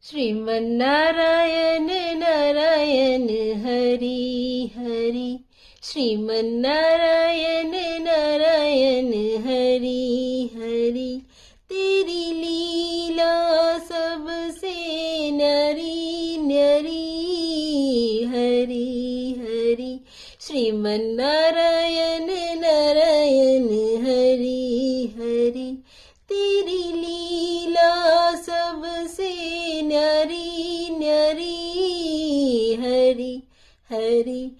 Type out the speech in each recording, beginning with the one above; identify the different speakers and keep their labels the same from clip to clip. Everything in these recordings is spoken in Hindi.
Speaker 1: श्रीमन्नारायण नारायण हरि हरि, श्रीमन्नारायण नारायण हरि हरि। तेरी लीला सबसे न्यारी न्यारी हरि हरि, श्रीमन्नारायण नारायण हरि हरि। तेरी लीला सबसे न्यारी न्यारी हरि हरि।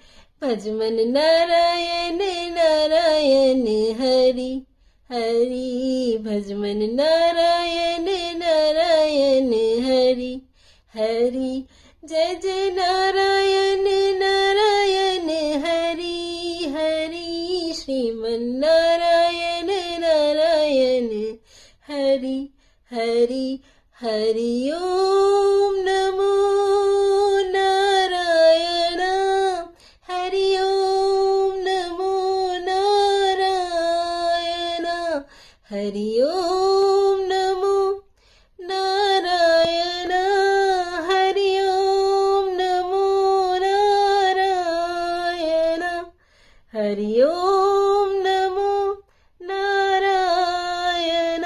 Speaker 1: भजमन नारायण नारायण हरि हरि, भजमन नारायण नारायण हरि हरि। जय जय नारायण नारायण हरि हरि, श्रीमन्नारायण नारायण हरि हरि। हरि ओम नमो नारायण, हरि ओम नमो नारायण, हरि ओम नमो नारायण, हरि ओम नमो नारायण, हरि ओम नमो नारायण।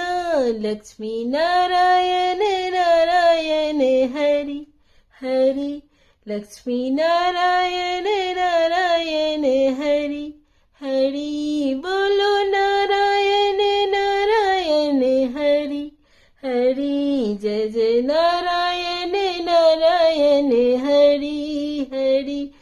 Speaker 1: लक्ष्मी नारायण नारायण हरि हरि, लक्ष्मी नारायण नारायण हरि हरि। बोलो नारायण नारायण हरि हरि, जय जय नारायण नारायण हरि हरि।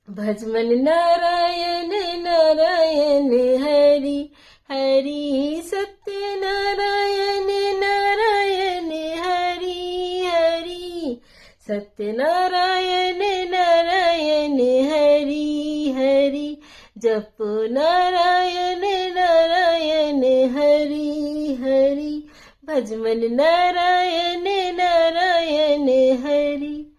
Speaker 1: भजमन नारायण नारायण हरि हरि, सत्य नारायण नारायण हरि हरि, सत्यनारायण नारायण हरि हरि। जप नारायण नारायण हरि हरि, भजमन नारायण नारायण हरि